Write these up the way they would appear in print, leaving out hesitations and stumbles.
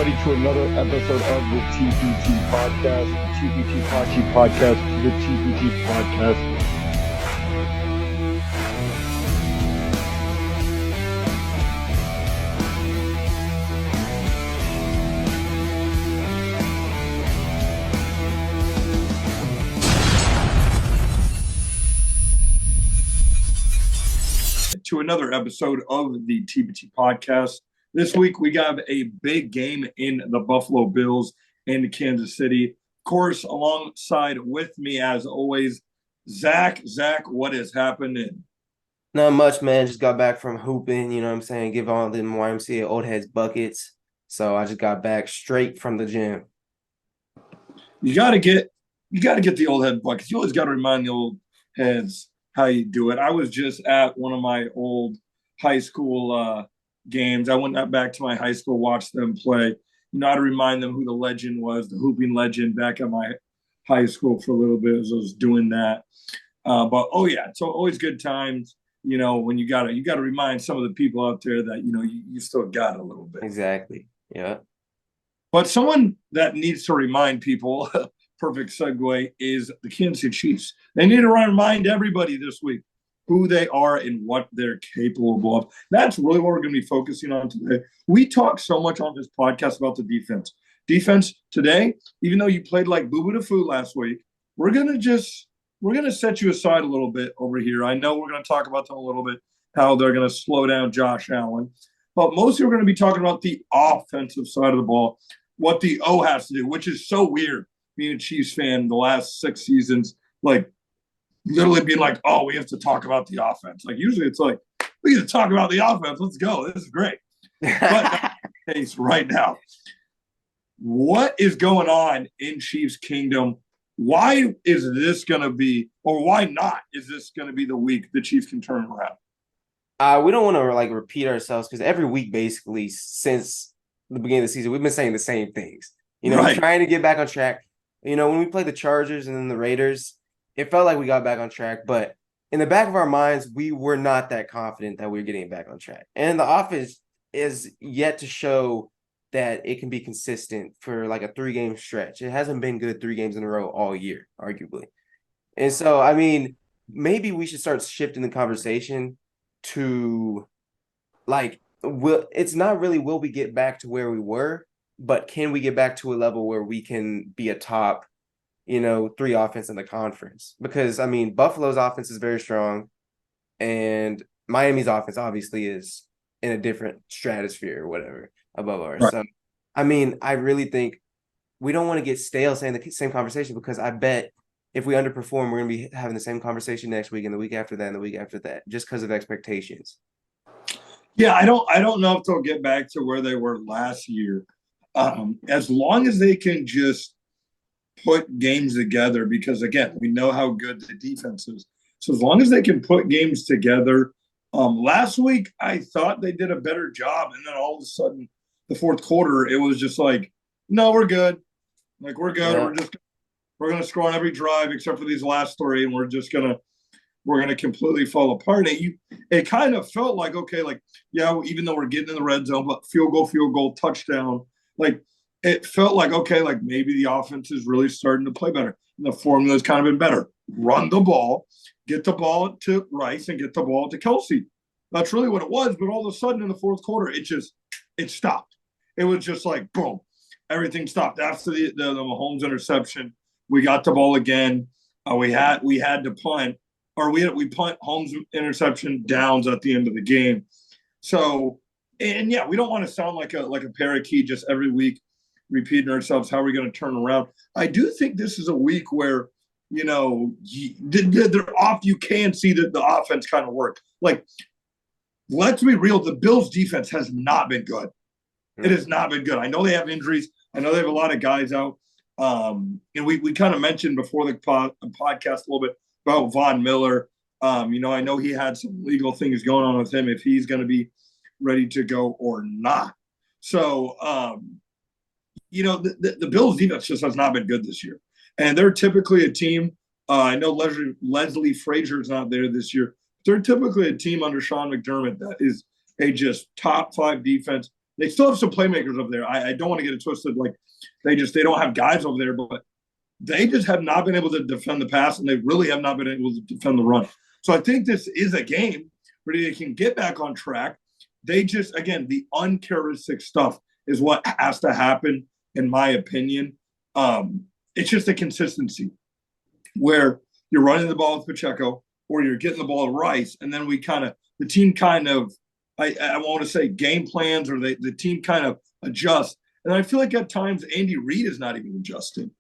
everybody, to another episode of the TPT Podcast, TPT Pachi Podcast, the TPT Podcast. To another episode of the TPT Podcast. This week, we got a big game in the Buffalo Bills in Kansas City. Of course, alongside with me, as always, Zach. Zach, what is happening? Not much, man. Just got back from hooping, you know what I'm saying? Give all them YMCA old heads buckets. So I just got back straight from the gym. You gotta get the old head buckets. You always gotta remind the old heads how you do it. I was just at one of my old high school games. I went back to my high school, watched them play. You know how to remind them who the legend was, the hooping legend back at my high school for a little bit as I was doing that. But it's always good times. You know, when you gotta remind some of the people out there that you still got a little bit. Exactly. Yeah. But someone that needs to remind people, perfect segue, is the Kansas City Chiefs. They need to remind everybody this week who they are and what they're capable of. That's really what we're going to be focusing on today. We talk so much on this podcast about the defense. Defense today, even though you played like boo-boo to foo last week, we're going to set you aside a little bit over here. I know we're going to talk about them a little bit, how they're going to slow down Josh Allen. But mostly we're going to be talking about the offensive side of the ball, what the O has to do, which is so weird. Being a Chiefs fan the last 6 seasons, like literally being like, oh, we have to talk about the offense. Like usually it's like, we get to talk about the offense. Let's go. This is great. But that's the case right now. What is going on in Chiefs Kingdom? Why is this going to be, or why not is this going to be the week the Chiefs can turn around? We don't want to repeat ourselves because every week basically since the beginning of the season, we've been saying the same things. We're trying to get back on track. When we played the Chargers and then the Raiders, it felt like we got back on track, but in the back of our minds, we were not that confident that we were getting back on track. And the offense is yet to show that it can be consistent for like a 3-game stretch. It hasn't been good 3 games in a row all year, arguably. And so, maybe we should start shifting the conversation to it's not really will we get back to where we were, but can we get back to a level where we can be a top 3 offense in the conference? Because Buffalo's offense is very strong and Miami's offense obviously is in a different stratosphere or whatever above ours. Right. So I really think we don't want to get stale saying the same conversation, because I bet if we underperform, we're going to be having the same conversation next week and the week after that and the week after that, just because of expectations. Yeah, I don't know if they'll get back to where they were last year. As long as they can just put games together, because again, we know how good the defense is. So as long as they can put games together, last week I thought they did a better job, and then all of a sudden, the fourth quarter, it was just like, no, we're good. Like we're good. Yeah. We're gonna score on every drive except for these last 3, and we're gonna completely fall apart. It kind of felt like, okay, like yeah, even though we're getting in the red zone, but field goal, touchdown. Like it felt like, okay, like maybe the offense is really starting to play better. And the formula's kind of been better. Run the ball, get the ball to Rice and get the ball to Kelsey. That's really what it was. But all of a sudden in the fourth quarter, it stopped. It was just like, boom, everything stopped. After the Mahomes interception, we got the ball again. We had to punt, or we punt Holmes interception downs at the end of the game. So, and yeah, we don't want to sound like a parakeet just every week repeating ourselves. How are we going to turn around? I do think this is a week where, they're off. You can see that the offense kind of work. Like, let's be real. The Bills defense has not been good. It has not been good. I know they have injuries. I know they have a lot of guys out. And we kind of mentioned before the podcast a little bit about Von Miller. I know he had some legal things going on with him, if he's going to be ready to go or not. So, the Bills defense just has not been good this year. And they're typically a team. I know Leslie Frazier's not there this year. They're typically a team under Sean McDermott that is a just top 5 defense, they still have some playmakers over there. I don't want to get it twisted. Like they don't have guys over there, but they just have not been able to defend the pass, and they really have not been able to defend the run. So I think this is a game where they can get back on track. They just, again, the uncharacteristic stuff is what has to happen, in my opinion. It's just a consistency where you're running the ball with Pacheco or you're getting the ball to Rice, and then the team kind of, I want to say game plans, or the team kind of adjusts. And I feel like at times Andy Reid is not even adjusting.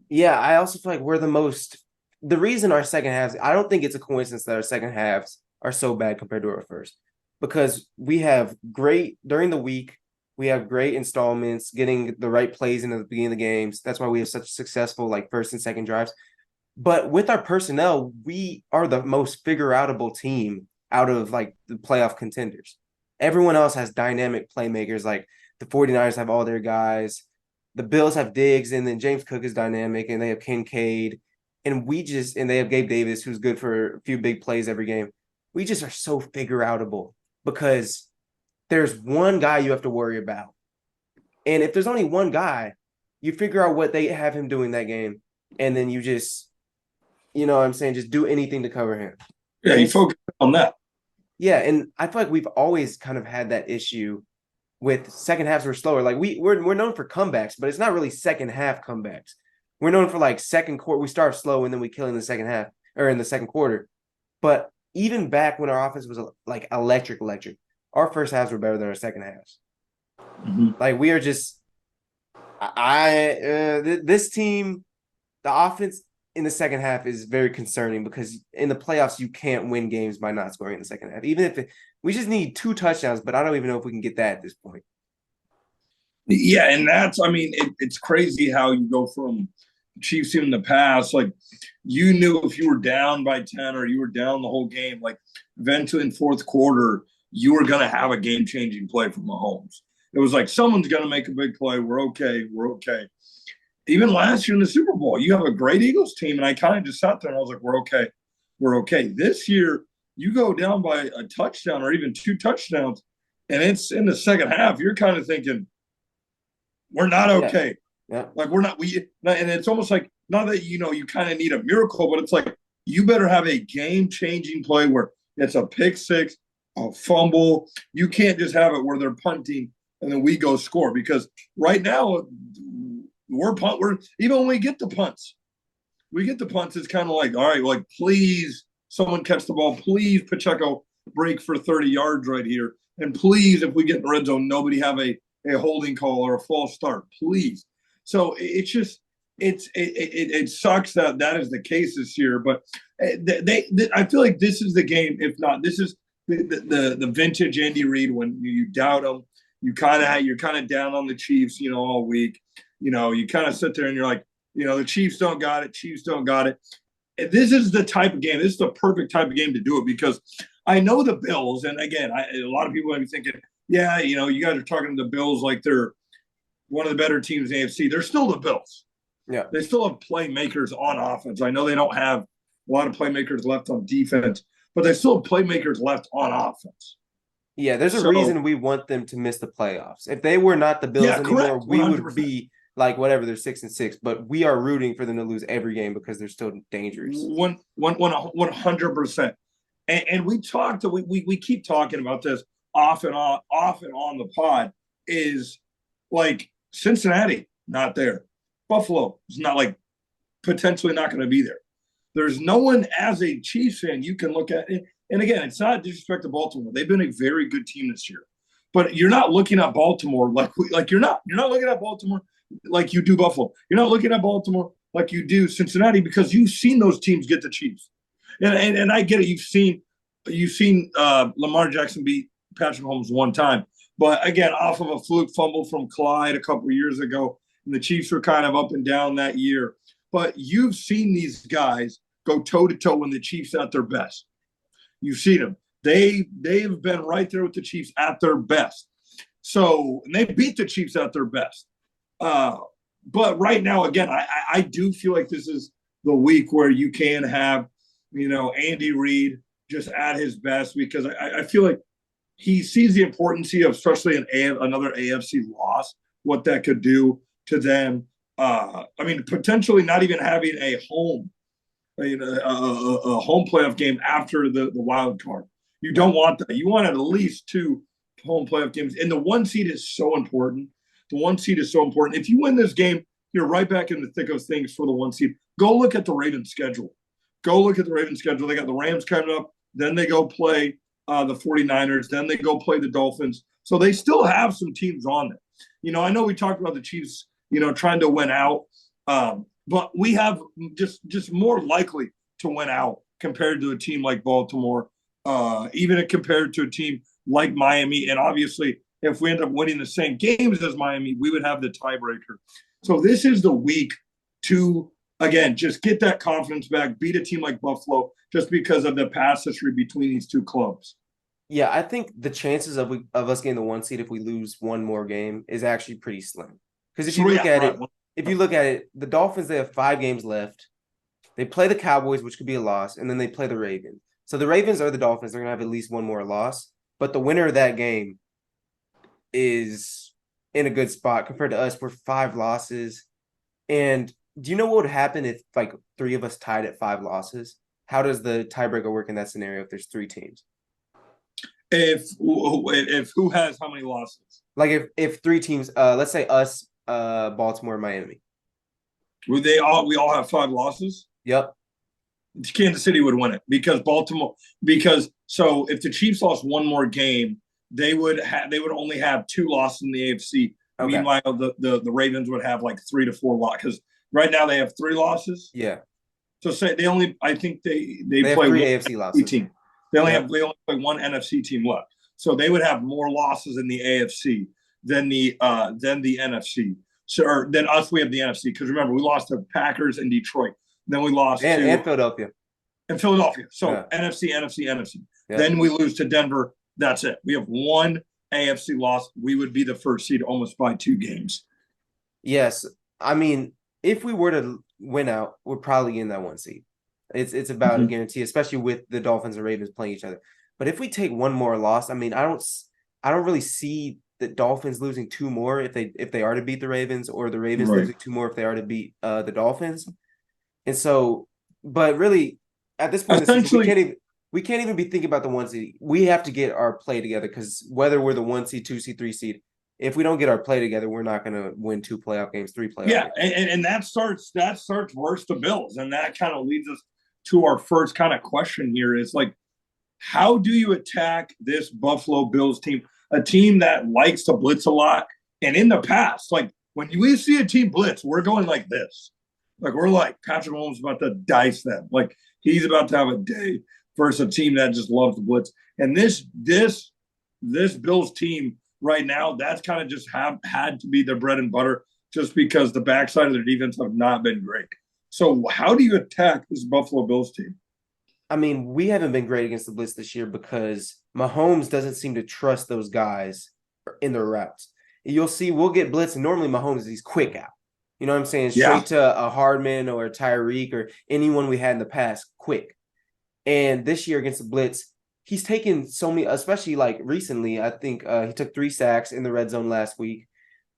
Yeah, I also feel like we're the reason our second halves, I don't think it's a coincidence that our second halves are so bad compared to our first, because we have during the week, we have great installments, getting the right plays into the beginning of the games. That's why we have such successful like first and second drives. But with our personnel, we are the most figure-outable team out of like the playoff contenders. Everyone else has dynamic playmakers. Like the 49ers have all their guys. The Bills have Diggs, and then James Cook is dynamic, and they have Kincaid. And they have Gabe Davis, who's good for a few big plays every game. We just are so figure-outable because there's one guy you have to worry about. And if there's only one guy, you figure out what they have him doing that game, and then you just, you know what I'm saying, just do anything to cover him. Yeah, you focus on that. Yeah, and I feel like we've always kind of had that issue with second halves were slower. Like we're known for comebacks, but it's not really second half comebacks. We're known for like second quarter, we start slow and then we kill in the second half or in the second quarter. But even back when our offense was like electric, our first halves were better than our second halves. Mm-hmm. Like we are just, this team, the offense in the second half is very concerning because in the playoffs you can't win games by not scoring in the second half. Even if we just need 2 touchdowns, but I don't even know if we can get that at this point. Yeah, and it's crazy how you go from Chiefs team in the past, like you knew if you were down by 10 or you were down the whole game, like eventually in fourth quarter, you were going to have a game-changing play from Mahomes. It was like someone's going to make a big play. We're okay. Even last year in the Super Bowl, you have a great Eagles team, and I kind of just sat there and I was like, we're okay. This year, you go down by a touchdown or even 2 touchdowns, and it's in the second half. You're kind of thinking, we're not okay. Yeah. Like and it's almost like not that you kind of need a miracle, but it's like you better have a game-changing play where it's a pick six, a fumble. You can't just have it where they're punting and then we go score, because right now we're even when we get the punts, it's kind of like, all right, like please someone catch the ball, please Pacheco break for 30 yards right here, and please if we get in the red zone, nobody have a holding call or a false start, please. So it's just it sucks that is the case this year, but I feel like this is the game. If not, this is the vintage Andy Reid when you doubt him. You're kind of down on the Chiefs, all week. You kind of sit there and you're like, the Chiefs don't got it. Chiefs don't got it. And this is the type of game. This is the perfect type of game to do it, because I know the Bills, and again, a lot of people might be thinking, yeah, you guys are talking to the Bills like they're one of the better teams in the AFC. They're still the Bills. Yeah. They still have playmakers on offense. I know they don't have a lot of playmakers left on defense, but they still have playmakers left on offense. Yeah, there's a reason we want them to miss the playoffs. If they were not the Bills anymore, we would be like whatever, they're 6-6, but we are rooting for them to lose every game because they're still dangerous. 100%. And we keep talking about this off and on the pod, is like Cincinnati not there. Buffalo is not, like, potentially not going to be there. There's no one as a Chiefs fan you can look at it. And again, it's not disrespect to Baltimore. They've been a very good team this year. But you're not looking at Baltimore like you're not looking at Baltimore like you do Buffalo. You're not looking at Baltimore like you do Cincinnati, because you've seen those teams get the Chiefs. And I get it. You've seen Lamar Jackson beat Patrick Mahomes one time. But again, off of a fluke fumble from Clyde a couple of years ago, and the Chiefs were kind of up and down that year. But you've seen these guys go toe-to-toe when the Chiefs at their best. You've seen them. They've been right there with the Chiefs at their best. So, and they beat the Chiefs at their best. But right now, again, I do feel like this is the week where you can have, Andy Reid just at his best, because I feel like he sees the importance of, especially another AFC loss, what that could do to them. I mean, potentially not even having a home, a home playoff game after the wild card. You don't want that. You want at least two home playoff games. And the one seed is so important. The one seed is so important. If you win this game, you're right back in the thick of things for the one seed. Go look at the Ravens schedule. Go look at the Ravens schedule. They got the Rams coming up. Then they go play the 49ers. Then they go play the Dolphins. So they still have some teams on there. I know we talked about the Chiefs, trying to win out. But we have just more likely to win out compared to a team like Baltimore, even compared to a team like Miami. And obviously, if we end up winning the same games as Miami, we would have the tiebreaker. So this is the week to, again, just get that confidence back, beat a team like Buffalo, just because of the past history between these two clubs. Yeah, I think the chances of us getting the one seed if we lose one more game is actually pretty slim. Because if you look at it, the Dolphins, they have 5 games left. They play the Cowboys, which could be a loss, and then they play the Ravens. So the Ravens or the Dolphins, they're gonna have at least one more loss. But the winner of that game is in a good spot compared to us. We're 5 losses. And do you know what would happen if like 3 of us tied at 5 losses? How does the tiebreaker work in that scenario if there's 3 teams? If who has how many losses? Like if 3 teams, let's say us, Baltimore, Miami. Would we all have 5 losses? Yep. Kansas City would win it because so if the Chiefs lost one more game, they would only have 2 losses in the AFC. Okay. Meanwhile, the Ravens would have like 3 to 4 losses because right now they have 3 losses. Yeah. So say I think they play 3 AFC losses. Team. They only play one NFC team left. So they would have more losses in the AFC than the NFC. So than us, we have the NFC because remember we lost to Packers and Detroit. Then we lost to Philadelphia. And Philadelphia. So NFC. Yeah. Then we lose to Denver. That's it. We have 1 AFC loss. We would be the first seed almost by 2 games. Yes, I mean if we were to win out, we're probably in that 1 seed. It's about a guarantee, especially with the Dolphins and Ravens playing each other. But if we take 1 more loss, I mean, I don't really see the Dolphins losing 2 more if they are to beat the Ravens, or the Ravens losing 2 more if they are to beat the Dolphins. And so, but really, at this point, we can't even be thinking about the 1 seed. We have to get our play together because whether we're the 1 seed, 2 seed, 3 seed, if we don't get our play together, we're not going to win 2 playoff games, 3 playoff games. And that starts versus the Bills, and that kind of leads us to our first kind of question here is like, how do you attack this Buffalo Bills team, a team that likes to blitz a lot? And in the past, like when we see a team blitz, we're going like this. Like we're like Patrick Mahomes about to dice them. Like he's about to have a day versus a team that just loves to blitz. And this Bills team right now, that's kind of just had to be their bread and butter just because the backside of their defense have not been great. So how do you attack this Buffalo Bills team? I mean, we haven't been great against the blitz this year because Mahomes doesn't seem to trust those guys in their routes. You'll see we'll get blitz, and normally Mahomes, he's quick out. You know what I'm saying? Straight to a Hardman or a Tyreek or anyone we had in the past, quick. And this year against the blitz, he's taken so many, especially like recently, I think he took 3 sacks in the red zone last week.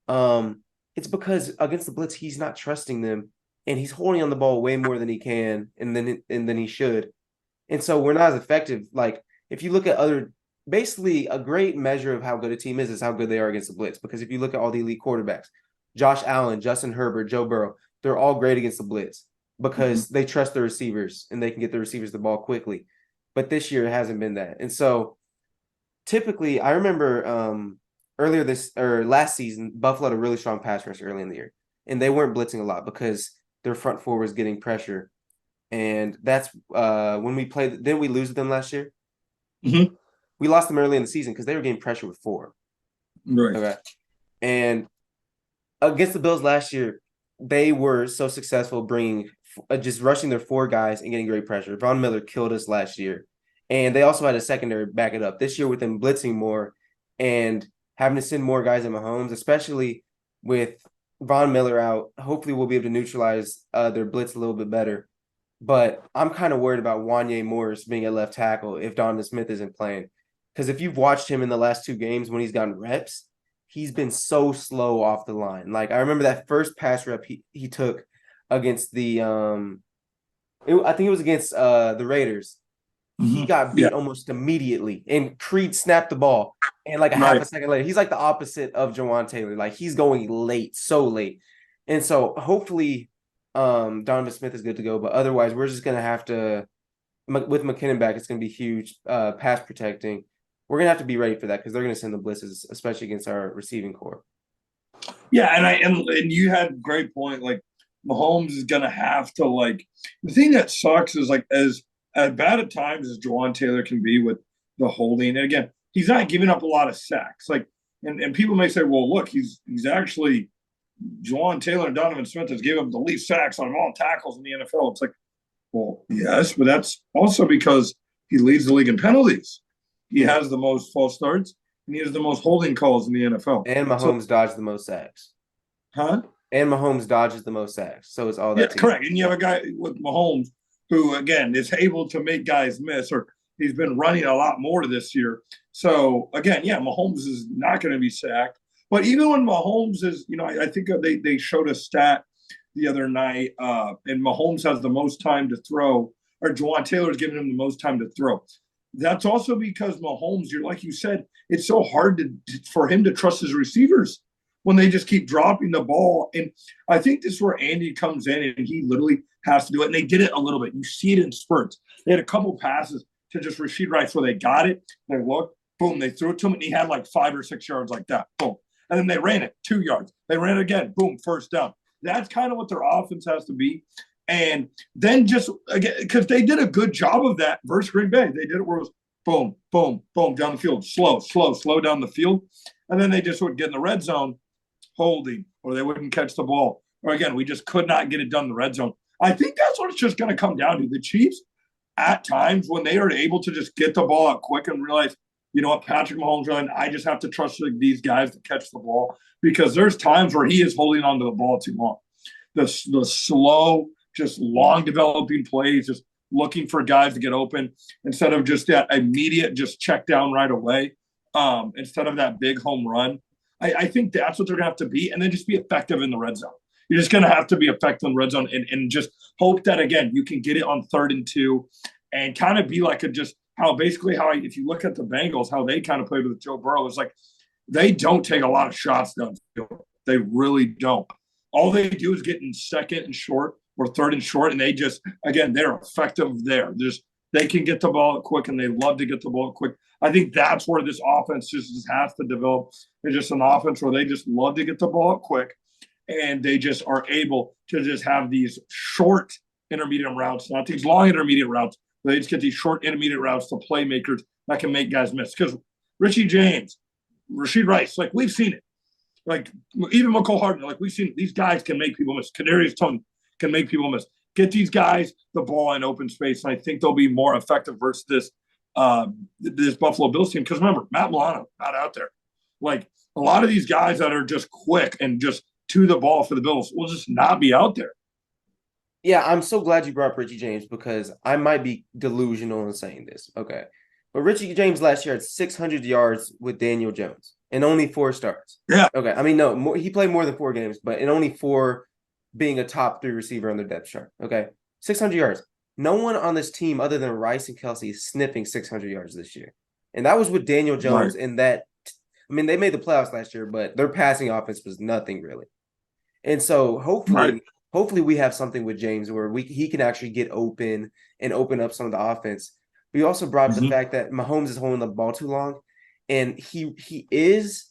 It's because against the blitz, he's not trusting them. And he's holding on the ball way more than he can and than he should. And so we're not as effective. Like if you look at basically a great measure of how good a team is how good they are against the blitz. Because if you look at all the elite quarterbacks, Josh Allen, Justin Herbert, Joe Burrow, they're all great against the blitz because they trust the receivers and they can get the receivers the ball quickly. But this year it hasn't been that. And so typically I remember last season, Buffalo had a really strong pass rush early in the year. And they weren't blitzing a lot because their front four was getting pressure. And that's when we played. Didn't we lose to them last year? Mm-hmm. We lost them early in the season because they were getting pressure with 4. Right. Okay. And against the Bills last year, they were so successful just rushing their 4 guys and getting great pressure. Von Miller killed us last year. And they also had a secondary back it up. This year with them blitzing more and having to send more guys at Mahomes, especially with Von Miller out, hopefully we'll be able to neutralize their blitz a little bit better. But I'm kind of worried about Wanye Morris being at left tackle if Donovan Smith isn't playing. because if you've watched him in the last 2 games when he's gotten reps, he's been so slow off the line. Like I remember that first pass rep he took against the I think it was against the Raiders. He got Yeah, beat almost immediately, and Creed snapped the ball, and like a half right. a second later, he's like the opposite of Jawan Taylor. Like he's going late, so late, and so hopefully, Donovan Smith is good to go. But otherwise, we're just gonna have to with McKinnon back. It's gonna be huge pass protecting. We're gonna have to be ready for that because they're gonna send the blitzes, especially against our receiving core. Yeah, and you had a great point. Like Mahomes is gonna have to like the thing that sucks is like as bad at times as Jawan Taylor can be with the holding. And again, he's not giving up a lot of sacks. Like and people may say, well, look, he's actually Jawan Taylor and Donovan Smith has given up the least sacks on all tackles in the NFL. It's like, well, yes, but that's also because he leads the league in penalties. He has the most false starts and he has the most holding calls in the NFL. And So, Mahomes dodged the most sacks. huh? And Mahomes dodges the most sacks. So it's all Yeah, that together. correct. And you have a guy with Mahomes who, again, is able to make guys miss, or he's been running a lot more this year. So, again, yeah, Mahomes is not going to be sacked. But even when Mahomes is, I think they showed a stat the other night, and Mahomes has the most time to throw, or Jawan Taylor's giving him the most time to throw. That's also because Mahomes, you're like you said, it's so hard for him to trust his receivers when they just keep dropping the ball. And I think this is where Andy comes in and he literally has to do it. And they did it a little bit. You see it in spurts. They had a couple passes to just Rashid Rice where they got it. They looked, boom, they threw it to him, and he had like 5 or 6 yards like that. Boom. And then they ran it 2 yards. They ran it again. Boom, first down. That's kind of what their offense has to be. And then just again, because they did a good job of that versus Green Bay. They did it where it was boom, boom, boom down the field, slow down the field. And then they just would get in the red zone, holding, or they wouldn't catch the ball. Or again, we just could not get it done in the red zone. I think that's what it's just going to come down to. The Chiefs, at times, when they are able to just get the ball out quick and realize, you know what, Patrick Mahomes, I just have to trust these guys to catch the ball, because there's times where he is holding onto the ball too long. The slow, just long developing plays, just looking for guys to get open instead of just that immediate just check down right away, instead of that big home run. I think that's what they're going to have to be, and then just be effective in the red zone. You're just going to have to be effective in the red zone and just hope that, again, you can get it on 3rd and 2 and kind of be like if you look at the Bengals, how they kind of played with Joe Burrow, it's like they don't take a lot of shots downfield. They really don't. All they do is get in 2nd and short or 3rd and short, and they just, again, they're effective there. They can get the ball quick, and they love to get the ball quick. I think that's where this offense just has to develop. It's just an offense where they just love to get the ball up quick, and they just are able to just have these short intermediate routes, not these long intermediate routes. They just get these short intermediate routes to playmakers that can make guys miss. Because Richie James, Rashid Rice, like we've seen it. Like even McCole Hardman, like we've seen it. These guys can make people miss. Kadarius Toney can make people miss. Get these guys the ball in open space, and I think they'll be more effective versus this Buffalo Bills team. Because remember, Matt Milano not out there. Like a lot of these guys that are just quick and just to the ball for the Bills will just not be out there. Yeah, I'm so glad you brought up Richie James, because I might be delusional in saying this. Okay. But Richie James last year had 600 yards with Daniel Jones and only 4 starts. Yeah. Okay. I mean, no, he played more than 4 games, but in only 4 being a top 3 receiver on their depth chart. Okay. 600 yards. No one on this team other than Rice and Kelsey is sniffing 600 yards this year. And that was with Daniel Jones in that. I mean, they made the playoffs last year, but their passing offense was nothing really. And so hopefully we have something with James where he can actually get open and open up some of the offense. We also brought up the fact that Mahomes is holding the ball too long, and he is,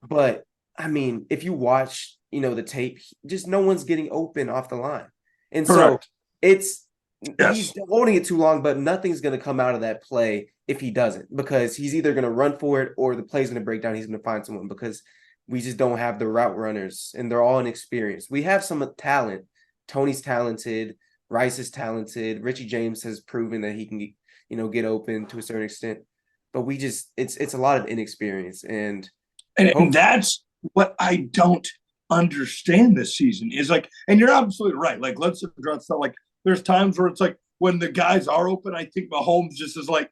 but I mean, if you watch, the tape, just no one's getting open off the line. And Correct. so he's holding it too long, but nothing's going to come out of that play if he doesn't, because he's either going to run for it or the play's going to break down. He's going to find someone, because we just don't have the route runners, and they're all inexperienced. We have some talent. Tony's talented. Rice is talented. Richie James has proven that he can, get open to a certain extent. But we just it's a lot of inexperience, and that's what I don't understand this season is like. And you're absolutely right. Like let's address that. Like there's times where it's like when the guys are open, I think Mahomes just is like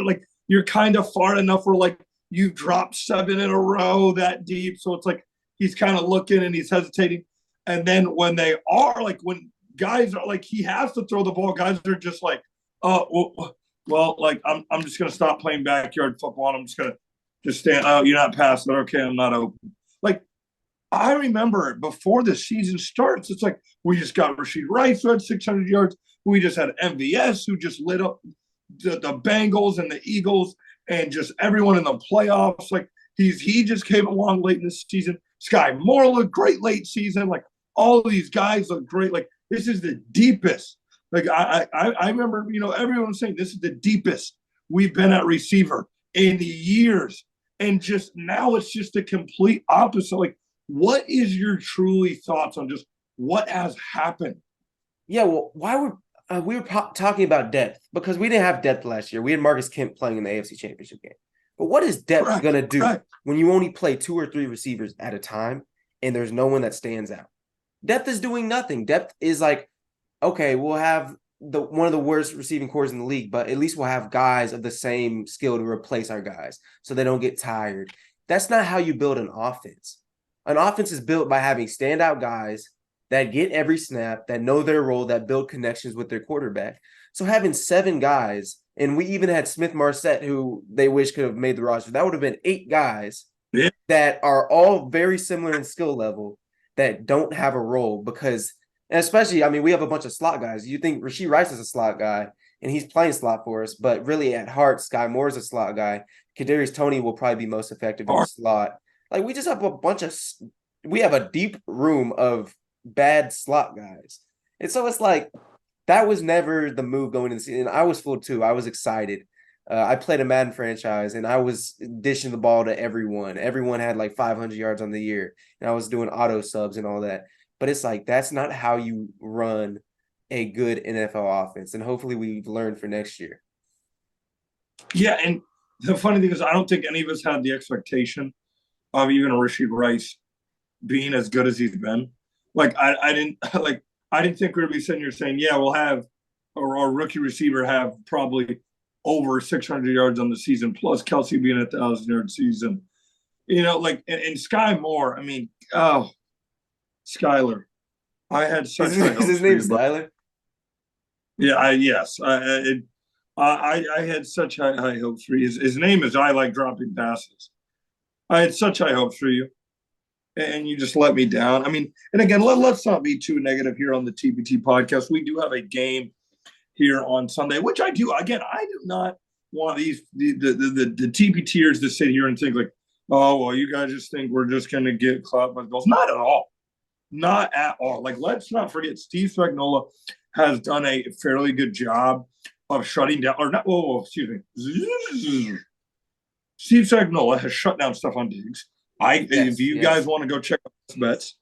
like you're kind of far enough where like you've dropped 7 in a row that deep. So it's like he's kind of looking and he's hesitating. And then when they are like, when guys are like, he has to throw the ball, guys are just like, oh, well, like I'm just gonna stop playing backyard football and I'm just gonna just stand. Oh, you're not passing. Okay, I'm not open. Like I remember before the season starts, it's like we just got Rashid Rice who had 600 yards. We just had MVS who just lit up the Bengals and the Eagles and just everyone in the playoffs. Like he just came along late in the season. Sky Moore looked great late season. Like all of these guys look great. Like this is the deepest. Like I remember, everyone was saying this is the deepest we've been at receiver in years. And just now it's just a complete opposite. Like, what is your truly thoughts on just what has happened? Yeah, well, why were we were talking about depth because we didn't have depth last year. We had Marcus Kemp playing in the AFC Championship game. But what is depth going to do when you only play 2 or 3 receivers at a time and there's no one that stands out? Depth is doing nothing. Depth is like, okay, we'll have one of the worst receiving cores in the league, but at least we'll have guys of the same skill to replace our guys so they don't get tired. That's not how you build an offense. An offense is built by having standout guys that get every snap, that know their role, that build connections with their quarterback. So having 7 guys, and we even had Smith Marset, who they wish could have made the roster. That would have been 8 guys that are all very similar in skill level that don't have a role because, and especially, I mean, we have a bunch of slot guys. You think Rashid Rice is a slot guy, and he's playing slot for us, but really at heart, Sky Moore is a slot guy. Kadarius Toney will probably be most effective in the slot. Like we just have we have a deep room of bad slot guys. And so it's like, that was never the move going into the season. I was fooled too. I was excited. I played a Madden franchise and I was dishing the ball to everyone. Everyone had like 500 yards on the year and I was doing auto subs and all that. But it's like, that's not how you run a good NFL offense. And hopefully we've learned for next year. Yeah. And the funny thing is, I don't think any of us had the expectation of even a Rashid Rice being as good as he's been. Like I didn't think we'd be sitting here saying, yeah, we'll have our rookie receiver have probably over 600 yards on the season, plus Kelsey being a 1,000-yard season. And Sky Moore, I mean, Skyler. I had such is his name Skyler? Yeah, yes. I had such high hopes for you. His name is I Like Dropping Passes. I had such high hopes for you. And you just let me down. I mean, and again, let's not be too negative here on the TPT podcast. We do have a game here on Sunday, which I do. Again, I do not want the TPTers to sit here and think like, oh, well, you guys just think we're just going to get clapped by the Bills. Not at all. Not at all. Like, let's not forget, Steve Spagnuolo has done a fairly good job of shutting down, or not, excuse me. Steve Spagnuolo has shut down Stephon Diggs. If you guys want to go check out this bets,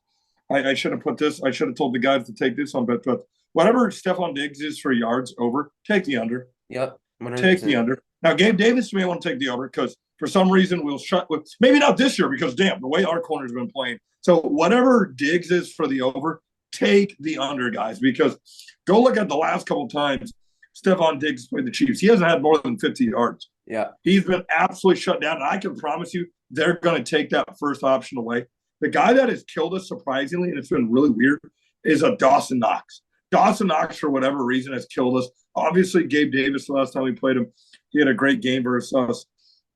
I should have put this. I should have told the guys to take this on bet. But whatever Stephon Diggs is for yards over, take the under. Yep, 100%. Take the under. Now, Gabe Davis may want to take the over because for some reason we'll shut with maybe not this year because damn the way our corner's been playing. So whatever Diggs is for the over, take the under, guys. Because go look at the last couple of times Stephon Diggs played the Chiefs. He hasn't had more than 50 yards. Yeah, he's been absolutely shut down. And I can promise you, they're going to take that first option away. The guy that has killed us surprisingly, and it's been really weird, is a Dawson Knox. Dawson Knox, for whatever reason, has killed us. Obviously, Gabe Davis, the last time we played him, he had a great game versus us.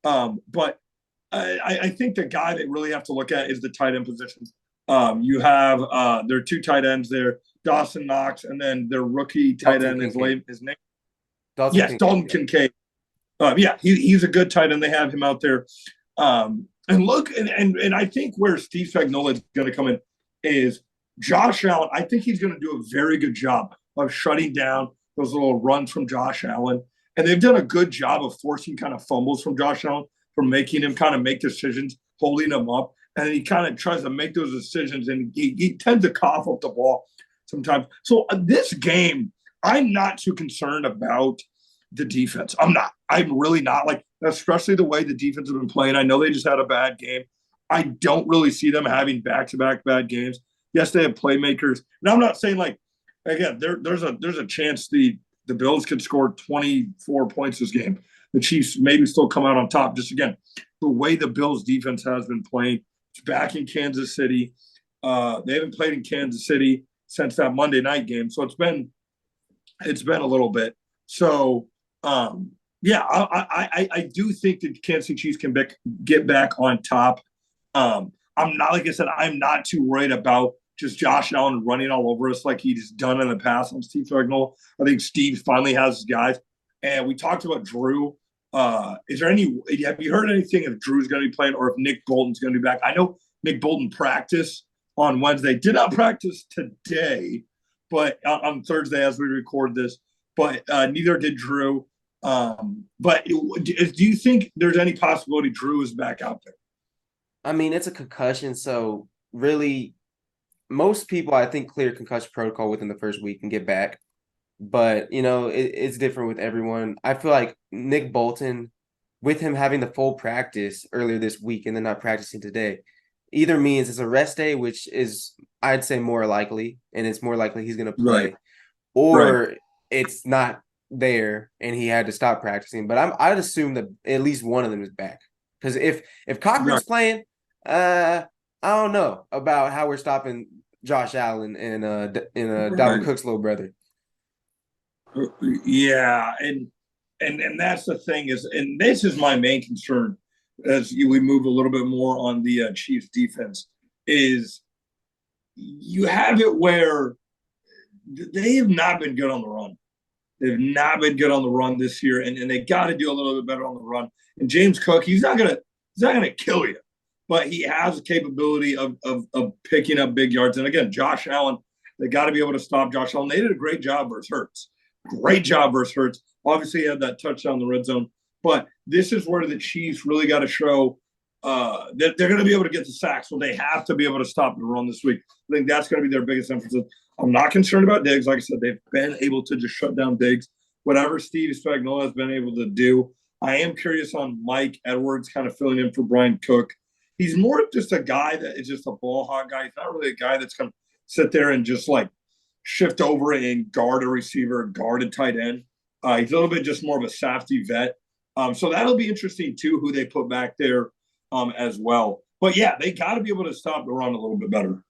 But I think the guy that really have to look at is the tight end position. You have there are 2 tight ends there, Dawson Knox, and then their rookie tight end is his name. Dalton Kincaid. He's a good tight end. They have him out there. And look, and I think where Steve Spagnuolo is going to come in is Josh Allen. I think he's going to do a very good job of shutting down those little runs from Josh Allen. And they've done a good job of forcing kind of fumbles from Josh Allen, from making him kind of make decisions, holding him up. And he kind of tries to make those decisions, and he tends to cough up the ball sometimes. So this game, I'm not too concerned about the defense. I'm really not. Like, especially the way the defense has been playing. I know they just had a bad game. I don't really see them having back-to-back bad games. Yes, they have playmakers. And I'm not saying, like, again, there's a chance the Bills could score 24 points this game. the Chiefs maybe still come out on top. Just again, the way the Bills defense has been playing. It's back in Kansas City. They haven't played in Kansas City since that Monday night game, so it's been a little bit. So yeah, I do think that Kansas City Chiefs can get back on top. I'm not, like I said, I'm not too worried about just Josh Allen running all over us like he's done in the past on Steve Spagnuolo. I think Steve finally has his guys. And we talked about Drew. Is there any? Have you heard anything if Drew's going to be playing or if Nick Bolton's going to be back? I know Nick Bolton practiced on Wednesday. Did not practice today, but on Thursday as we record this. But neither did Drew. But do you think there's any possibility Drew is back out there? I mean, it's a concussion, so really, most people I think clear concussion protocol within the first week and get back. But it's different with everyone. I feel like Nick Bolton, with him having the full practice earlier this week and then not practicing today, either means it's a rest day, which is I'd say more likely, and it's more likely he's going to play, Right. or it's not there and he had to stop practicing. But I'd assume that at least one of them is back, because if Cochran's playing, I don't know about how we're stopping Josh Allen and Dalvin Cook's little brother. Yeah, and that's the thing is, and this is my main concern as we move a little bit more on the Chiefs defense is you have it where they have not been good on the run. They've not been good on the run this year, and they got to do a little bit better on the run. And James Cook, he's not gonna kill you, but he has the capability of picking up big yards. And again, Josh Allen, they got to be able to stop Josh Allen. They did a great job versus Hurts. Great job versus Hurts. Obviously, he had that touchdown in the red zone. But this is where the Chiefs really got to show that they're going to be able to get the sacks. So they have to be able to stop the run this week. I think that's going to be their biggest emphasis. I'm not concerned about Diggs. Like I said, they've been able to just shut down Diggs. Whatever Steve Spagnuolo has been able to do. I am curious on Mike Edwards kind of filling in for Brian Cook. He's more just a guy that is just a ball hog guy. He's not really a guy that's going to sit there and just like shift over and guard a receiver, guard a tight end. He's a little bit just more of a safety vet. So that'll be interesting too, who they put back there as well. But yeah, they got to be able to stop the run a little bit better.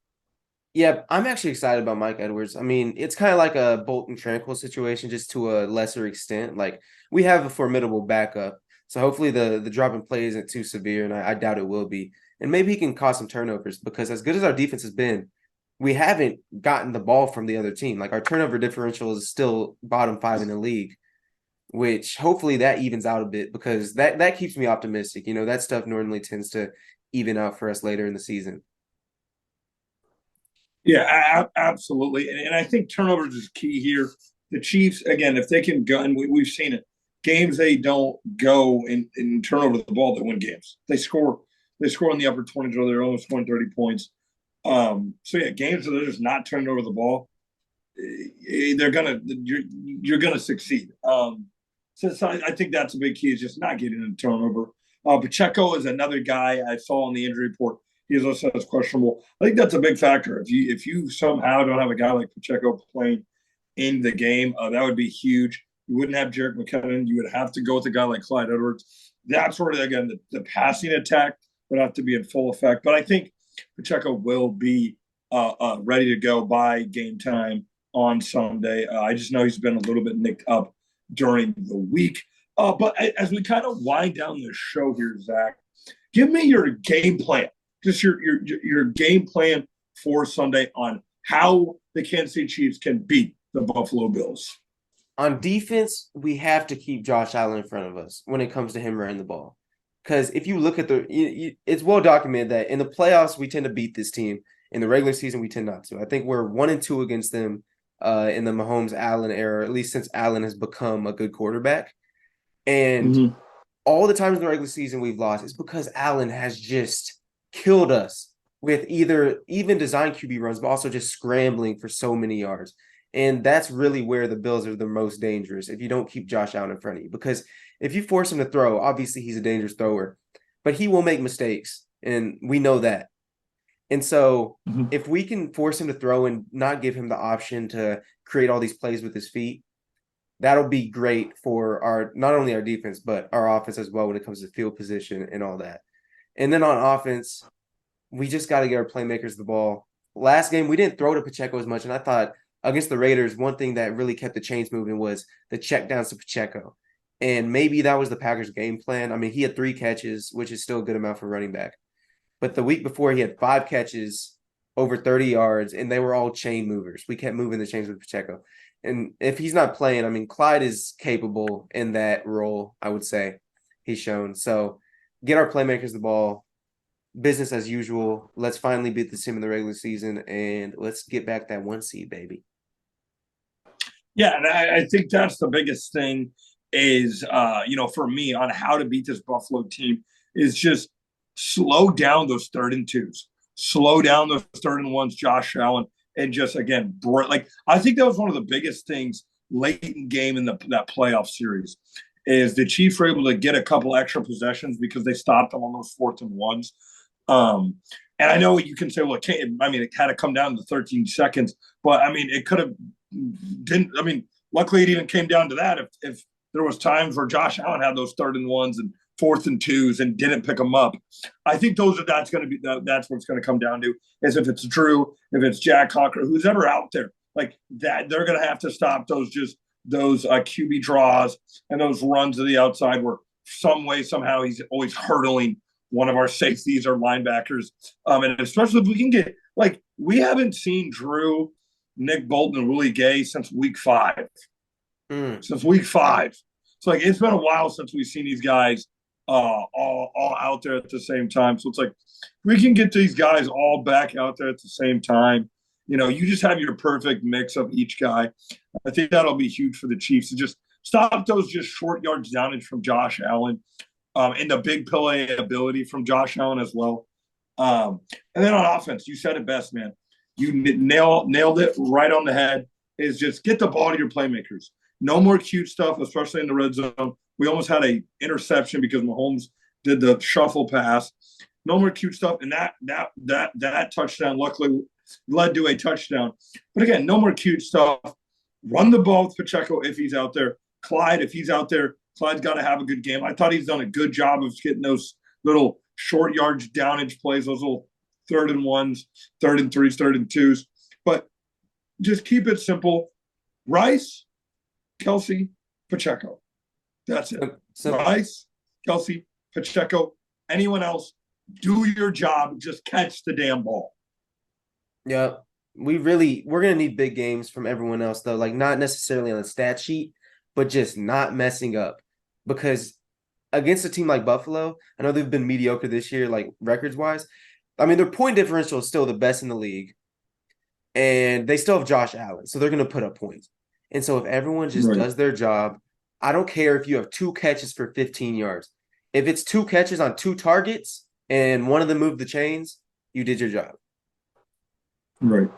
Yeah, I'm actually excited about Mike Edwards. I mean, it's kind of like a Bolton Tranquil situation, just to a lesser extent. Like, we have a formidable backup, so hopefully the drop in play isn't too severe, and I doubt it will be. And maybe he can cause some turnovers, because as good as our defense has been, we haven't gotten the ball from the other team. Like, our turnover differential is still bottom 5 in the league, which hopefully that evens out a bit, because that keeps me optimistic. That stuff normally tends to even out for us later in the season. Yeah, absolutely. And I think turnovers is key here. The Chiefs, again, if they can go, and we've seen it, games they don't go and turn over the ball, they win games. They score in the upper 20s, or they're almost scoring 30 points. So yeah, games that they're just not turning over the ball, you're gonna succeed. So I think that's a big key, is just not getting a turnover. Pacheco is another guy I saw on the injury report. He's also questionable. I think that's a big factor. If you somehow don't have a guy like Pacheco playing in the game, that would be huge. You wouldn't have Jerick McKinnon. You would have to go with a guy like Clyde Edwards. That's where, again, the passing attack would have to be in full effect. But I think Pacheco will be ready to go by game time on Sunday. I just know he's been a little bit nicked up during the week. But as we kind of wind down this show here, Zach, give me your game plan. Just your game plan for Sunday on how the Kansas City Chiefs can beat the Buffalo Bills. On defense, we have to keep Josh Allen in front of us when it comes to him running the ball. Because if you look at it's well documented that in the playoffs, we tend to beat this team. In the regular season, we tend not to. I think we're 1-2 against them in the Mahomes-Allen era, at least since Allen has become a good quarterback. And all the times in the regular season we've lost is because Allen has just killed us with either even design QB runs, but also just scrambling for so many yards. And that's really where the Bills are the most dangerous, if you don't keep Josh Allen in front of you. Because if you force him to throw, obviously he's a dangerous thrower, but he will make mistakes, and we know that. And so if we can force him to throw and not give him the option to create all these plays with his feet, that'll be great for our not only our defense but our offense as well when it comes to field position and all that. And then on offense, we just got to get our playmakers the ball. Last game, we didn't throw to Pacheco as much, and I thought against the Raiders, one thing that really kept the chains moving was the check downs to Pacheco. And maybe that was the Packers' game plan. I mean, he had 3 catches, which is still a good amount for running back. But the week before, he had 5 catches, over 30 yards, and they were all chain movers. We kept moving the chains with Pacheco. And if he's not playing, I mean, Clyde is capable in that role, I would say. He's shown. So get our playmakers the ball, business as usual. Let's finally beat the team in the regular season, and let's get back that 1 seed, baby. Yeah, and I think that's the biggest thing is, for me on how to beat this Buffalo team is just slow down those 3rd and 2s, slow down those 3rd and 1s, Josh Allen, and just again, I think that was one of the biggest things late in game in that playoff series is the Chiefs were able to get a couple extra possessions because they stopped them on those 4th and 1s. And I know you can say, well, it had to come down to 13 seconds, but I mean, it could have didn't. I mean, luckily it even came down to that. If there was times where Josh Allen had those 3rd and 1s and 4th and 2s and didn't pick them up, I think that's going to be that's what it's going to come down to. Is if it's Drew, if it's Jack Conker, who's ever out there like that, they're going to have to stop those QB draws and those runs to the outside where some way somehow he's always hurdling one of our safeties or linebackers. And especially if we can get we haven't seen Drew, Nick Bolton, and Willie Gay since week 5. Since week 5. It's it's been a while since we've seen these guys all out there at the same time. So it's we can get these guys all back out there at the same time. You just have your perfect mix of each guy. I think that'll be huge for the Chiefs to just stop those just short yards downage from Josh Allen, and the big play ability from Josh Allen as well. And then on offense, you said it best, man. You nailed it right on the head. Is just get the ball to your playmakers. No more cute stuff, especially in the red zone. We almost had a interception because Mahomes did the shuffle pass. No more cute stuff, and that touchdown luckily led to a touchdown. But again, no more cute stuff. Run the ball with Pacheco if he's out there. Clyde, if he's out there, Clyde's got to have a good game. I thought he's done a good job of getting those little short yards downage plays, those little 3rd and 1s, 3rd and 3s, 3rd and 2s. But just keep it simple. Rice, Kelsey, Pacheco. That's it. Rice, Kelsey, Pacheco. Anyone else, do your job. Just catch the damn ball. Yeah. We're going to need big games from everyone else, though. Not necessarily on the stat sheet, but just not messing up. Because against a team like Buffalo, I know they've been mediocre this year, records-wise. I mean, their point differential is still the best in the league. And they still have Josh Allen, so they're going to put up points. And so if everyone just does their job, I don't care if you have 2 catches for 15 yards. If it's 2 catches on 2 targets and one of them moved the chains, you did your job. Right.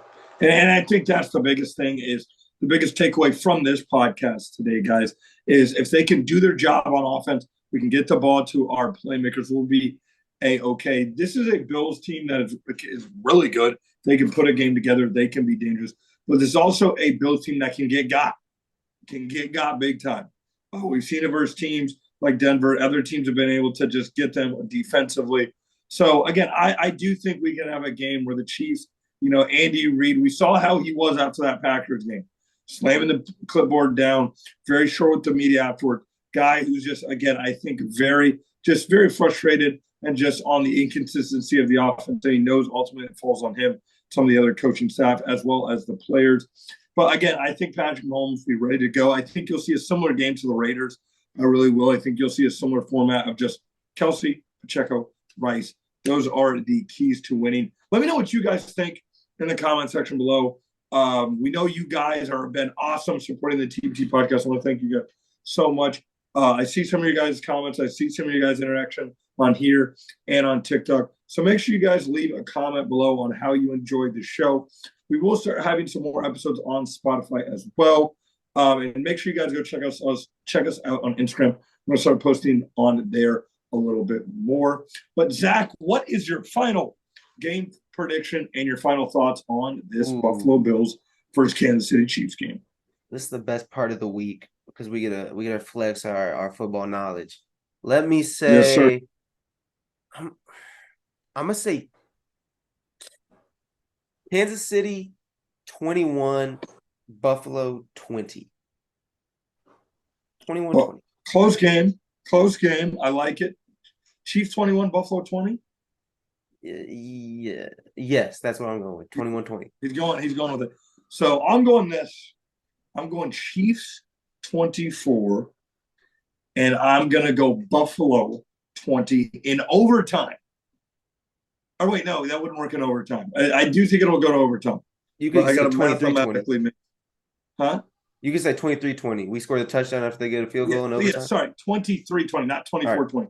And I think that's the biggest thing is the biggest takeaway from this podcast today, guys, is if they can do their job on offense, we can get the ball to our playmakers. We'll be A-okay. This is a Bills team that is really good. They can put a game together. They can be dangerous. But there's also a Bills team that can get got big time. We've seen it versus teams like Denver. Other teams have been able to just get them defensively. So, again, I do think we can have a game where the Chiefs, Andy Reid, we saw how he was after that Packers game. Slamming the clipboard down, very short with the media afterward. Guy who's just, again, I think very frustrated and just on the inconsistency of the offense. He knows ultimately it falls on him, some of the other coaching staff, as well as the players. But again, I think Patrick Mahomes will be ready to go. I think you'll see a similar game to the Raiders. I really will. I think you'll see a similar format of just Kelsey, Pacheco, Rice. Those are the keys to winning. Let me know what you guys think in the comment section below. We know you guys have been awesome supporting the TBT podcast. I want to thank you guys so much. I see some of you guys' comments. I see some of you guys' interaction on here and on TikTok. So make sure you guys leave a comment below on how you enjoyed the show. We will start having some more episodes on Spotify as well. And make sure you guys go check us out on Instagram. I'm going to start posting on there a little bit more. But Zach, what is your final game prediction and your final thoughts on this Buffalo Bills versus Kansas City Chiefs game? This is the best part of the week. because we gotta flex our football knowledge. Let me Yes, sir. say, I'm, I'm gonna say Kansas City 21, Buffalo 20. 21 Well, 20. close game. Close game. I like it. Chiefs 21, Buffalo 20. Yeah. Yes, that's what I'm going with. 21 20. He's going with it. So I'm going this. I'm going Chiefs 24, and I'm gonna go Buffalo 20 in overtime. Or wait, no, that wouldn't work in overtime. I do think it'll go to overtime, You but could I got say to 23-20. mathematically make, huh? You could say 23-20. We score the touchdown after they get a field Yeah, goal in yeah, overtime. sorry, 23-20, not All right. 24-20.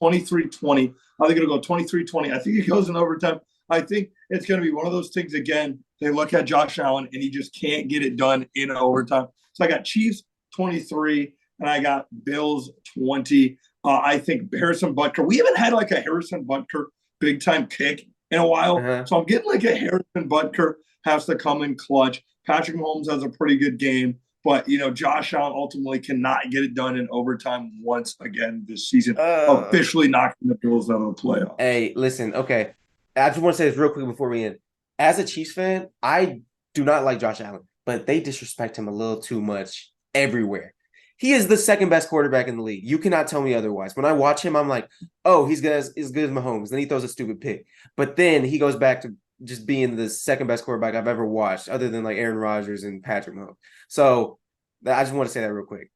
23-20. I think it'll go 23-20. I think it goes in overtime. I think it's going to be one of those things again. They look at Josh Allen and he just can't get it done in overtime. So I got Chiefs 23 and I got Bills 20. I think Harrison Butker. We haven't had like a Harrison Butker big time kick in a while. Uh-huh. So I'm getting like a Harrison Butker has to come in clutch. Patrick Mahomes has a pretty good game. But, Josh Allen ultimately cannot get it done in overtime once again this season, Uh, officially knocking the Bills out of the playoffs. Hey, listen, okay. I just want to say this real quick before we end. As a Chiefs fan, I do not like Josh Allen, but they disrespect him a little too much everywhere. He is the second best quarterback in the league. You cannot tell me otherwise. When I watch him, I'm like, oh, he's as good as Mahomes. Then he throws a stupid pick. But then he goes back to just being the second best quarterback I've ever watched, other than like Aaron Rodgers and Patrick Mahomes. So I just want to say that real quick.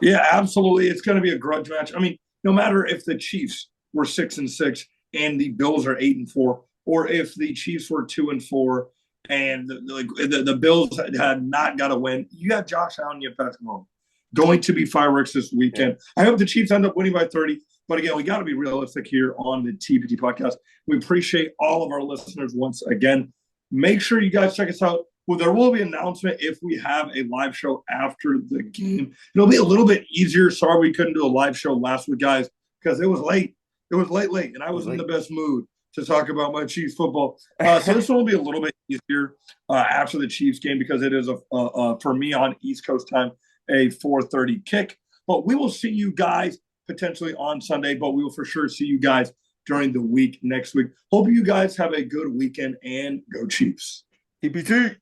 Yeah, absolutely. It's going to be a grudge match. I mean, no matter if the Chiefs were 6-6 and the Bills are 8-4, or if the Chiefs were 2-4 and the Bills had not got a win, you have Josh Allen, you have Patrick Mahomes. Going to be fireworks this weekend. Yeah. I hope the Chiefs end up winning by 30. But again, we got to be realistic here on the TPT podcast. We appreciate all of our listeners once again. Make sure you guys check us out. Well, there will be an announcement if we have a live show after the game. It'll be a little bit easier. Sorry we couldn't do a live show last week, guys, because it was late. It was late, and I was in the best mood to talk about my Chiefs football. So this one will be a little bit easier after the Chiefs game because it is, for me on East Coast time, a 4:30 kick. But we will see you guys potentially on Sunday, but we will for sure see you guys during the week next week. Hope you guys have a good weekend and go Chiefs. TPT.